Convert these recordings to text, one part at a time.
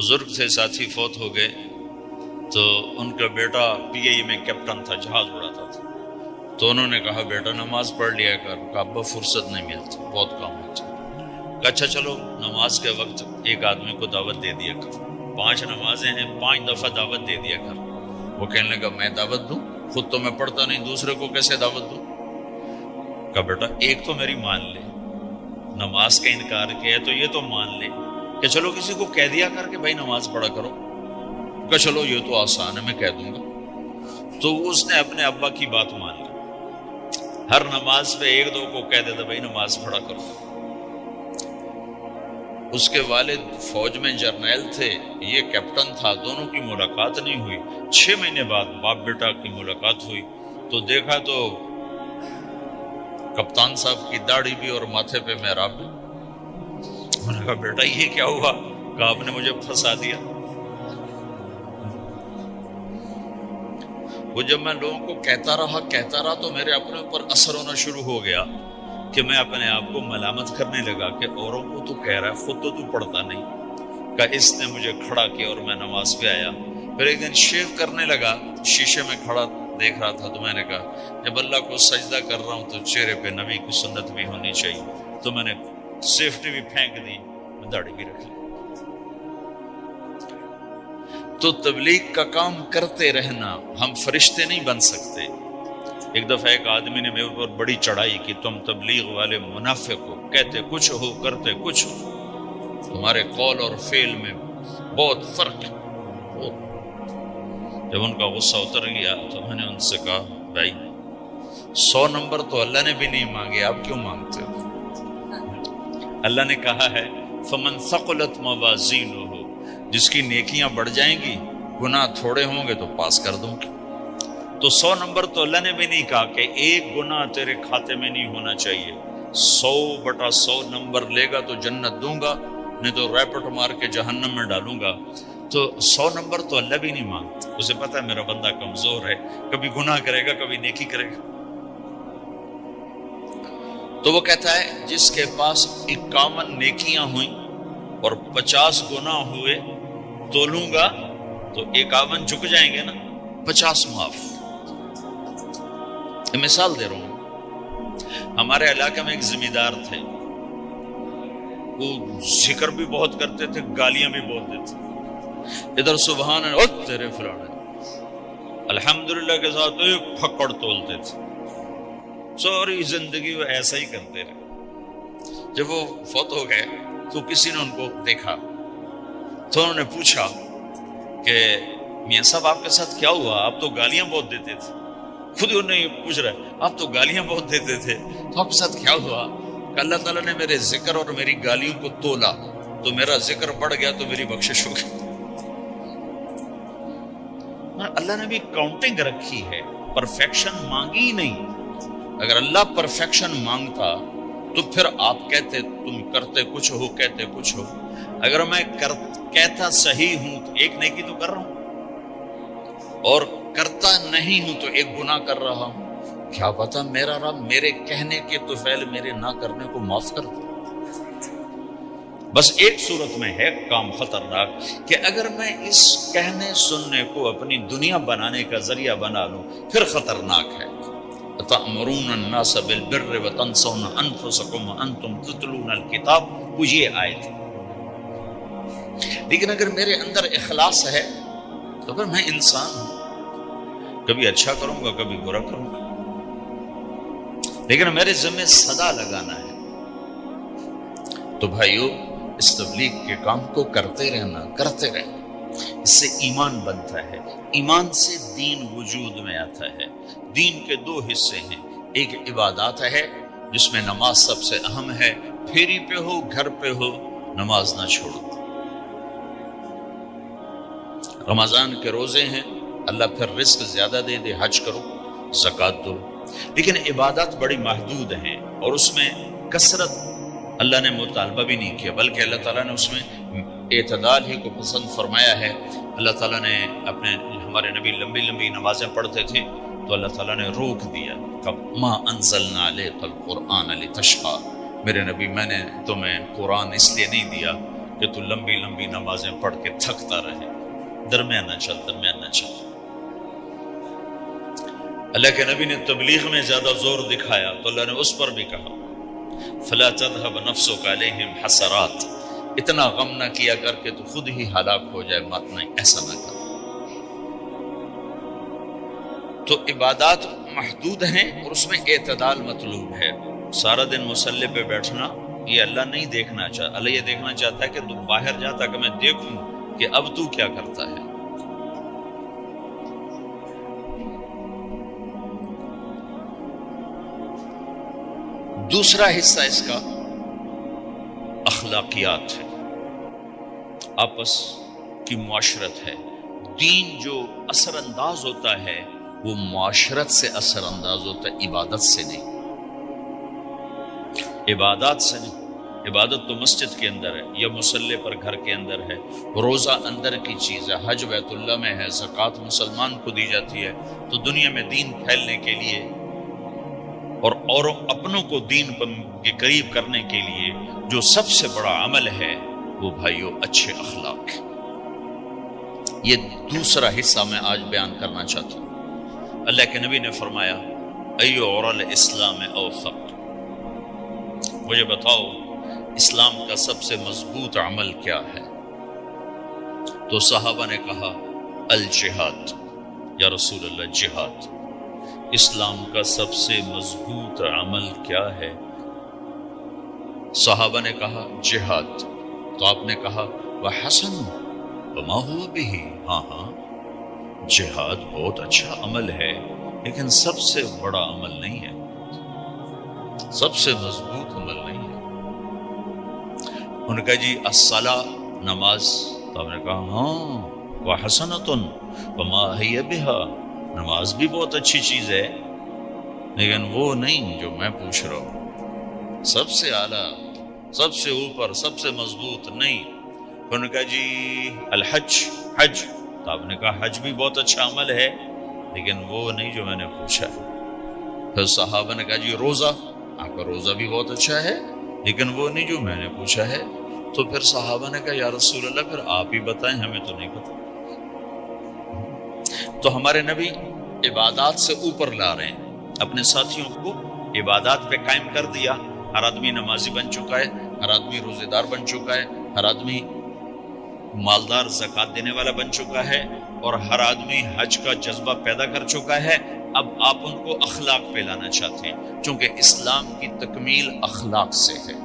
بزرگ تھے، ساتھی فوت ہو گئے، تو ان کا بیٹا پی اے میں کیپٹن تھا، جہاز اڑاتا تھا. تو انہوں نے کہا بیٹا نماز پڑھ لیا کر. کہا ابا فرصت نہیں ملتی، بہت کام ہوتا. کہا اچھا چلو نماز کے وقت ایک آدمی کو دعوت دے دیا کر. 5 نمازیں ہیں، 5 دفعہ دعوت دے دیا کر. وہ کہنے لگا میں دعوت دوں؟ خود تو میں پڑھتا نہیں، دوسرے کو کیسے دعوت دوں؟ کہا بیٹا ایک تو میری مان لے، نماز کا انکار کیا ہے تو یہ تو مان لے کہ چلو کسی کو کہہ دیا کر کہ بھائی نماز پڑھا کرو. کہا چلو یہ تو آسان ہے، میں کہہ دوں گا. تو اس نے اپنے ابا کی بات مان لی. ہر نماز پہ 1-2 کو کہہ دیتا بھائی نماز پڑھا کرو. اس کے والد فوج میں جرنیل تھے، یہ کیپٹن تھا. دونوں کی ملاقات نہیں ہوئی. 6 مہینے بعد باپ بیٹا کی ملاقات ہوئی تو دیکھا تو کپتان صاحب کی داڑھی بھی اور ماتھے پہ محراب بھی. انہوں نے کہا بیٹا یہ کیا ہوا؟ کہا آپ نے مجھے پھنسا دیا. وہ جب میں لوگوں کو کہتا رہا تو میرے اپنے اوپر اثر ہونا شروع ہو گیا کہ میں اپنے آپ کو ملامت کرنے لگا کہ اوروں کو تو کہہ رہا ہے، خود تو پڑھتا نہیں. کہ اس نے مجھے کھڑا کیا اور میں نماز پہ آیا. پھر ایک دن شیو کرنے لگا، شیشے میں کھڑا دیکھ رہا تھا تو میں نے کہا جب اللہ کو سجدہ کر رہا ہوں تو چہرے پہ نبی کی سنت بھی ہونی چاہیے. تو میں نے سیفٹی بھی پھینک دی، داڑھی بھی رکھ لی. تو تبلیغ کا کام کرتے رہنا، ہم فرشتے نہیں بن سکتے. ایک دفعہ ایک آدمی نے میرے اوپر بڑی چڑھائی کی، تم تبلیغ والے منافق ہو، کہتے کچھ ہو کرتے کچھ ہو، تمہارے قول اور فعل میں بہت فرق ہے. جب ان کا غصہ اتر گیا تو میں نے ان سے کہا بھائی 100 نمبر تو اللہ نے بھی نہیں مانگے، آپ کیوں مانگتے ہو؟ اللہ نے کہا ہے فمن ثقلت موازینہ، جس کی نیکیاں بڑھ جائیں گی گناہ تھوڑے ہوں گے تو پاس کر دوں گی. تو 100 نمبر تو اللہ نے بھی نہیں کہا کہ ایک گناہ تیرے کھاتے میں نہیں ہونا چاہیے. 100/100 نمبر لے گا تو جنت دوں گا، نہیں تو ریپٹ مار کے جہنم میں ڈالوں گا. تو 100 نمبر تو اللہ بھی نہیں مانگتا. اسے پتا ہے میرا بندہ کمزور ہے، کبھی گناہ کرے گا کبھی نیکی کرے گا. تو وہ کہتا ہے جس کے پاس 51 نیکیاں ہوئیں اور 50 گناہ ہوئے تولوں گا تو 51 جھک جائیں گے نا، 50 معاف. مثال دے رہا ہوں. ہمارے علاقے میں ایک ذمہ دار تھے، وہ ذکر بھی بہت کرتے تھے، گالیاں بھی بہت دیتے. ادھر سبحان اللہ تیرے فلانے، الحمدللہ کے ساتھ ایک پھکڑ تولتے تھے. ساری زندگی وہ ایسا ہی کرتے رہے. جب وہ فوت ہو گئے تو کسی نے ان کو دیکھا تو انہوں نے پوچھا کہ میاں صاحب آپ کے ساتھ کیا ہوا؟ آپ تو گالیاں بہت دیتے تھے. خود انہوں نے پوچھ رہا ہے آپ تو گالیاں بہت دیتے تھے، تو آپ کے ساتھ کیا ہوا؟ کہ اللہ تعالیٰ نے میرے ذکر اور میری گالیوں کو تولا تو میرا ذکر بڑھ گیا تو میری بخشش ہو گئی. اللہ نے بھی کاؤنٹنگ رکھی ہے، پرفیکشن مانگی ہی نہیں. اگر اللہ پرفیکشن مانگتا تو پھر آپ کہتے تم کرتے کچھ ہو کہتے کچھ ہو. اگر میں کہتا صحیح ہوں تو ایک نیکی تو کر رہا ہوں، اور کرتا نہیں ہوں تو ایک گناہ کر رہا ہوں. کیا پتا میرا رب میرے کہنے کے طفیل میرے نہ کرنے کو معاف کر دے. بس ایک صورت میں ہے کام خطرناک کہ اگر میں اس کہنے سننے کو اپنی دنیا بنانے کا ذریعہ بنا لوں پھر خطرناک ہے. تأمرون الناس بالبر وتنسون انفسکم وانتم تتلون الکتاب، وہ یہ آیت. لیکن اگر میرے اندر اخلاص ہے تو پھر میں انسان ہوں، کبھی اچھا کروں گا کبھی برا کروں گا، لیکن میرے ذمہ صدا لگانا ہے. تو بھائیو اس تبلیغ کے کام کو کرتے رہنا. اس سے ایمان بنتا ہے، ایمان سے دین وجود میں آتا ہے. دین کے 2 حصے ہیں، ایک عبادات ہے جس میں نماز سب سے اہم ہے. پھیری پہ ہو گھر پہ ہو نماز نہ چھوڑو. رمضان کے روزے ہیں، اللہ پھر رزق زیادہ دے دے، حج کرو، زکوٰۃ دو. لیکن عبادات بڑی محدود ہیں اور اس میں کثرت اللہ نے مطالبہ بھی نہیں کیا، بلکہ اللہ تعالیٰ نے اس میں اعتدال ہی کو پسند فرمایا ہے. اللہ تعالیٰ نے ہمارے نبی لمبی لمبی نمازیں پڑھتے تھے تو اللہ تعالیٰ نے روک دیا کہ ما انزلنا علیک القرآن لتشقی، میرے نبی میں نے تمہیں قرآن اس لیے نہیں دیا کہ تو لمبی لمبی نمازیں پڑھ کے تھکتا رہے، درمیانہ چل درمیانہ چل۔ اللہ کے نبی نے تبلیغ میں زیادہ زور دکھایا تو اللہ نے اس پر بھی کہا فلا تذهب نفسك عليهم حسرات، اتنا غم نہ کیا کر کے تو خود ہی ہلاک ہو جائے، مات نہیں، ایسا نہ کر۔ تو عبادات محدود ہیں اور اس میں اعتدال مطلوب ہے۔ سارا دن مصلی پہ بیٹھنا یہ اللہ نہیں دیکھنا چاہتا، اللہ یہ دیکھنا چاہتا ہے کہ تو باہر جا تاکہ میں دیکھوں کہ اب تو کیا کرتا ہے۔ دوسرا حصہ اس کا اخلاقیات ہے، آپس کی معاشرت ہے۔ دین جو اثر انداز ہوتا ہے وہ معاشرت سے اثر انداز ہوتا ہے، عبادت سے نہیں، عبادات سے نہیں۔ عبادت تو مسجد کے اندر ہے یا مصلی پر گھر کے اندر ہے، روزہ اندر کی چیز ہے، حج بیت اللہ میں ہے، زکوٰۃ مسلمان کو دی جاتی ہے۔ تو دنیا میں دین پھیلنے کے لیے اور اپنوں کو دین کے قریب کرنے کے لیے جو سب سے بڑا عمل ہے وہ بھائیو اچھے اخلاق۔ یہ دوسرا حصہ میں آج بیان کرنا چاہتا ہوں۔ اللہ کے نبی نے فرمایا ایو عر الاسلام اوثق، مجھے بتاؤ اسلام کا سب سے مضبوط عمل کیا ہے؟ تو صحابہ نے کہا الجہاد، یا رسول اللہ جہاد۔ اسلام کا سب سے مضبوط عمل کیا ہے؟ صحابہ نے کہا جہاد۔ تو آپ نے کہا وحسن وما هو به، ہاں جہاد بہت اچھا عمل ہے لیکن سب سے بڑا عمل نہیں ہے، سب سے مضبوط عمل نہیں ہے۔ انہوں نے کہا جی الصلاۃ، نماز۔ تو آپ نے کہا ہاں وحسنۃ وما هي بها، نماز بھی بہت اچھی چیز ہے لیکن وہ نہیں جو میں پوچھ رہا ہوں، سب سے اعلیٰ، سب سے اوپر، سب سے مضبوط نہیں۔ انہوں نے کہا جی الحج، حج۔ تو آپ نے کہا حج بھی بہت اچھا عمل ہے لیکن وہ نہیں جو میں نے پوچھا ہے۔ پھر صحابہ نے کہا جی روزہ، آپ کا روزہ بھی بہت اچھا ہے لیکن وہ نہیں جو میں نے پوچھا ہے۔ تو پھر صحابہ نے کہا یا رسول اللہ پھر آپ ہی بتائیں، ہمیں تو نہیں پتا۔ تو ہمارے نبی عبادات سے اوپر لا رہے ہیں، اپنے ساتھیوں کو عبادات پہ قائم کر دیا۔ ہر آدمی نمازی بن چکا ہے، ہر آدمی روزے دار بن چکا ہے، ہر آدمی مالدار زکوٰۃ دینے والا بن چکا ہے، اور ہر آدمی حج کا جذبہ پیدا کر چکا ہے۔ اب آپ ان کو اخلاق پہ لانا چاہتے ہیں، چونکہ اسلام کی تکمیل اخلاق سے ہے۔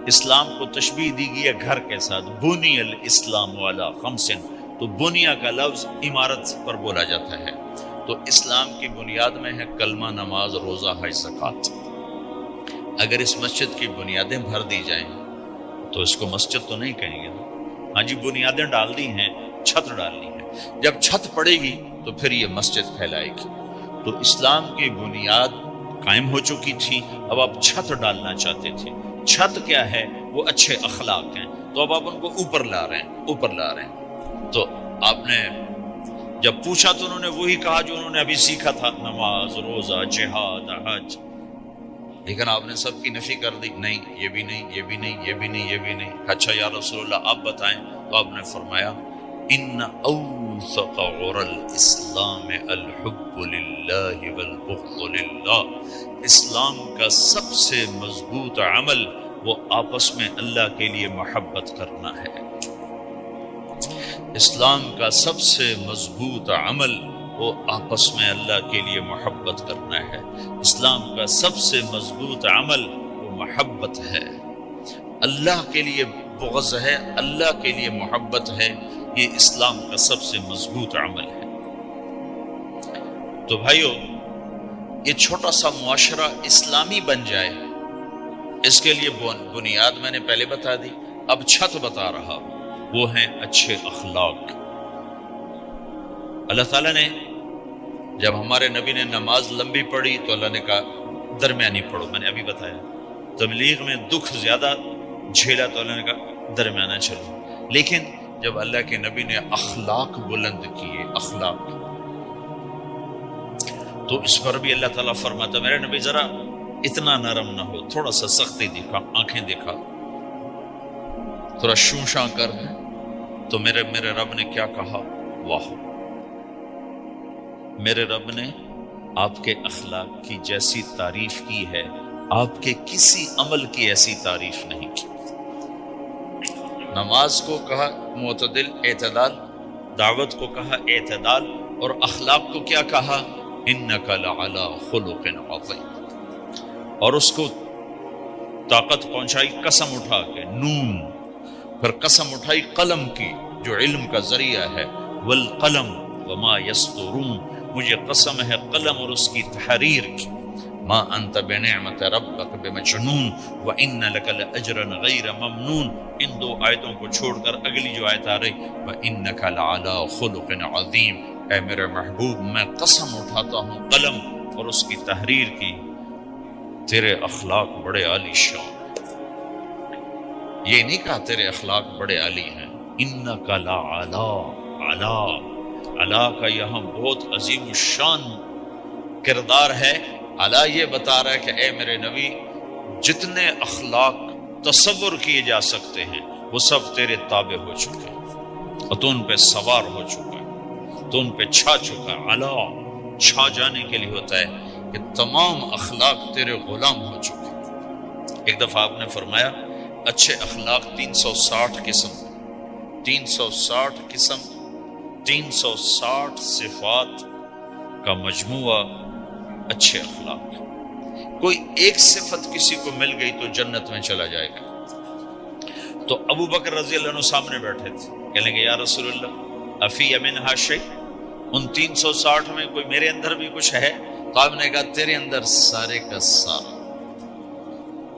اسلام کو تشبیہ دی گئی ہے گھر کے ساتھ، بنی الاسلام علی خمس، تو بنیا کا لفظ عمارت پر بولا جاتا ہے۔ تو اسلام کی بنیاد میں ہے کلمہ، نماز، روزہ، حج، زکوٰۃ۔ اگر اس مسجد کی بنیادیں بھر دی جائیں تو اس کو مسجد تو نہیں کہیں گے۔ ہاں جی بنیادیں ڈال دی ہیں، چھت ڈالنی ہے، جب چھت پڑے گی تو پھر یہ مسجد کہلائے گی۔ تو اسلام کی بنیاد قائم ہو چکی تھی، اب آپ چھت ڈالنا چاہتے تھے۔ چھت کیا ہے؟ وہ اچھے اخلاق ہیں۔ تو اب آپ ان کو اوپر لا رہے ہیں، اوپر لا رہے ہیں۔ تو آپ نے جب پوچھا تو انہوں نے وہی کہا جو انہوں نے ابھی سیکھا تھا، نماز، روزہ، جہاد، حج، لیکن آپ نے سب کی نفی کر دی، نہیں یہ بھی نہیں، یہ بھی نہیں، یہ بھی نہیں، یہ بھی نہیں۔ اچھا یا رسول اللہ آپ بتائیں۔ تو آپ نے فرمایا ان اوثق عر الاسلام الحب للہ والبغض للہ، اسلام کا سب سے مضبوط عمل وہ آپس میں اللہ کے لیے محبت کرنا ہے۔ اسلام کا سب سے مضبوط عمل وہ آپس میں اللہ کے لیے محبت کرنا ہے۔ اسلام کا سب سے مضبوط عمل وہ محبت ہے، اللہ کے لیے بغض ہے، اللہ کے لیے محبت ہے، یہ اسلام کا سب سے مضبوط عمل ہے۔ تو بھائیو یہ چھوٹا سا معاشرہ اسلامی بن جائے، اس کے لیے بنیاد میں نے پہلے بتا دی، اب چھت بتا رہا ہوں، وہ ہیں اچھے اخلاق۔ اللہ تعالیٰ نے جب ہمارے نبی نے نماز لمبی پڑھی تو اللہ نے کہا درمیانی پڑھو، میں نے ابھی بتایا۔ تبلیغ میں دکھ زیادہ جھیلا تو اللہ نے کہا درمیانہ چلو، لیکن جب اللہ کے نبی نے اخلاق بلند کیے، اخلاق، تو اس پر بھی اللہ تعالیٰ فرماتا میرے نبی ذرا اتنا نرم نہ ہو، تھوڑا سا سختی دکھا، آنکھیں دکھا۔ تھوڑا شوشاں کر ہے، تو میرے رب نے کیا کہا؟ واہ، میرے رب نے آپ کے اخلاق کی جیسی تعریف کی ہے، آپ کے کسی عمل کی ایسی تعریف نہیں کی۔ نماز کو کہا معتدل، اعتدال، دعوت کو کہا اعتدال، اور اخلاق کو کیا کہا؟ انک لعلی خلق عظیم، اور اس کو طاقت پہنچائی قسم اٹھا کے نون، پھر قسم اٹھائی قلم کی جو علم کا ذریعہ ہے، والقلم وما یسطرون، مجھے قسم ہے قلم اور اس کی تحریر کی، ما انت بنعمت ربک بمجنون وان لک لاجرا غیر ممنون۔ ان دو آیتوں کو چھوڑ کر اگلی جو آیت آ رہی، وانک لعلی خلق عظیم، اے میرے محبوب میں قسم اٹھاتا ہوں قلم اور اس کی تحریر کی، تیرے اخلاق بڑے عالی شان۔ یہ نہیں کہا تیرے اخلاق بڑے عالی ہیں، انک لعلی، علا، علا کا یہاں بہت عظیم الشان کردار ہے۔ علا یہ بتا رہا ہے کہ اے میرے نبی، جتنے اخلاق تصور کیے جا سکتے ہیں وہ سب تیرے تابع ہو چکے ہیں، اور تو ان پہ سوار ہو چکا ہے، تو ان پہ چھا چکا ہے۔ علا چھا جانے کے لیے ہوتا ہے کہ تمام اخلاق تیرے غلام ہو چکے ہیں۔ ایک دفعہ آپ نے فرمایا اچھے اخلاق 360 قسم، 360 قسم، 360 صفات کا مجموعہ اچھے اخلاق۔ کوئی ایک صفت کسی کو مل گئی تو جنت میں چلا جائے گا۔ تو ابو بکر رضی اللہ عنہ سامنے بیٹھے تھے، کہنے لگے یا رسول اللہ افی منہا شیء، ان 360 میں کوئی میرے اندر بھی کچھ ہے؟ تو آپ نے کہا تیرے اندر سارے کا سارا،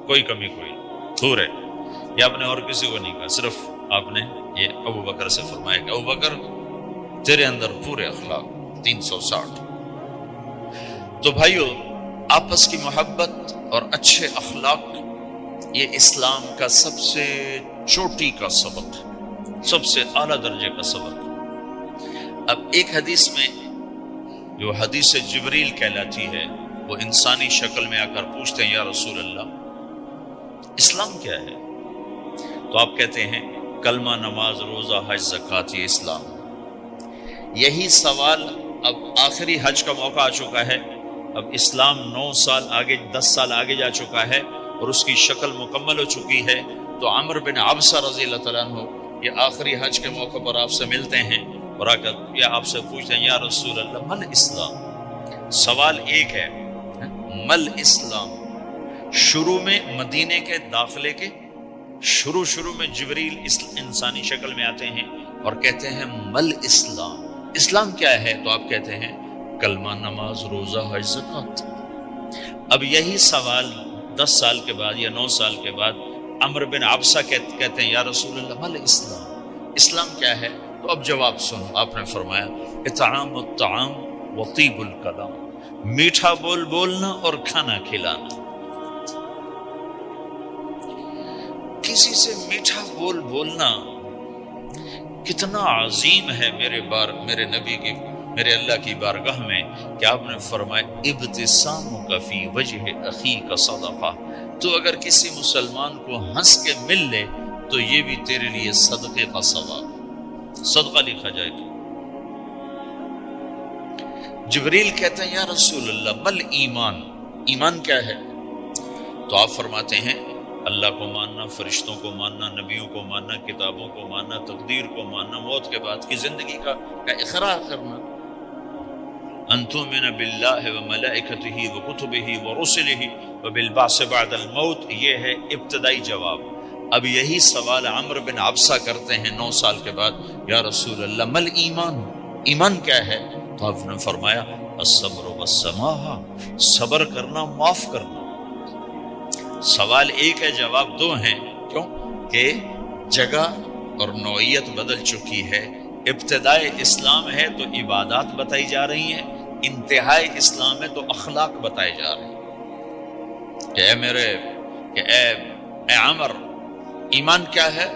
کوئی کمی کوئی پورے۔ یہ آپ نے اور کسی کو نہیں کہا، صرف آپ نے یہ ابو بکر سے فرمایا کہ ابو بکر تیرے اندر پورے اخلاق 360۔ تو بھائیو، آپس کی محبت اور اچھے اخلاق یہ اسلام کا سب سے چوٹی کا سبق ہے، سب سے اعلیٰ درجے کا سبق ہے۔ اب ایک حدیث میں جو حدیث جبریل کہلاتی ہے، وہ انسانی شکل میں آ کر پوچھتے ہیں یا رسول اللہ اسلام کیا ہے؟ تو آپ کہتے ہیں کلمہ، نماز، روزہ، حج، زکوٰۃ، یہ اسلام۔ یہی سوال اب آخری حج کا موقع آ چکا ہے، اب اسلام 9 سال آگے، 10 سال آگے جا چکا ہے اور اس کی شکل مکمل ہو چکی ہے۔ تو عمر بن عبسہ رضی اللہ تعالیٰ عنہ یہ آخری حج کے موقع پر آپ سے ملتے ہیں اور آ کر یا آپ سے پوچھتے ہیں یا رسول اللہ مل اسلام؟ سوال ایک ہے، مل اسلام؟ شروع میں مدینے کے داخلے کے شروع میں جبریل انسانی شکل میں آتے ہیں اور کہتے ہیں مل اسلام، اسلام کیا ہے؟ تو آپ کہتے ہیں کلمہ، نماز، روزہ، حج، زکوٰۃ۔ اب یہی سوال 10 سال کے بعد یا 9 سال کے بعد عمر بن عبسہ کہتے ہیں یا رسول اللہ مل اسلام، اسلام کیا ہے؟ تو اب جواب سنو، آپ نے فرمایا اطعام الطعام وطیب الکلام، میٹھا بول بولنا اور کھانا کھلانا۔ کسی سے میٹھا بول بولنا کتنا عظیم ہے میرے نبی کی، میرے اللہ کی بارگاہ میں، کہ آپ نے فرمایا ابتسامک فی وجہ اخیک صدقہ، تو اگر کسی مسلمان کو ہنس کے مل لے تو یہ بھی تیرے لیے صدقے کا ثواب، صدقہ لکھا جائے گا۔ جبریل کہتے ہیں یا رسول اللہ مل ایمان، ایمان کیا ہے؟ تو آپ فرماتے ہیں اللہ کو ماننا، فرشتوں کو ماننا، نبیوں کو ماننا، کتابوں کو ماننا، تقدیر کو ماننا، موت کے بعد کی زندگی کا اقرار کرنا۔ ان تؤمن باللہ وملائکتہ وکتبہ ورسلہ وبالبعث بعد الموت، یہ ہے ابتدائی جواب۔ اب یہی سوال عمر بن عبسہ کرتے ہیں 9 سال کے بعد، یا رسول اللہ مل ایمان، ایمان کیا ہے؟ تو آپ نے فرمایا الصبر والسماحہ، صبر کرنا، معاف کرنا۔ سوال ایک ہے، جواب 2 ہیں، کیوں کہ جگہ اور نوعیت بدل چکی ہے۔ ابتدائے اسلام ہے تو عبادات بتائی جا رہی ہیں، انتہائی اسلام ہے تو اخلاق بتائے جا رہے ہیں کہ اے عمر، ایمان کیا ہے؟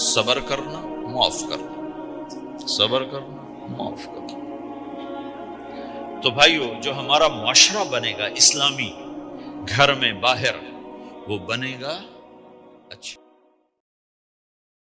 صبر کرنا، معاف کرنا، صبر کرنا، معاف کرنا۔ تو بھائیو، جو ہمارا معاشرہ بنے گا اسلامی، گھر میں باہر، وہ بنے گا اچھا۔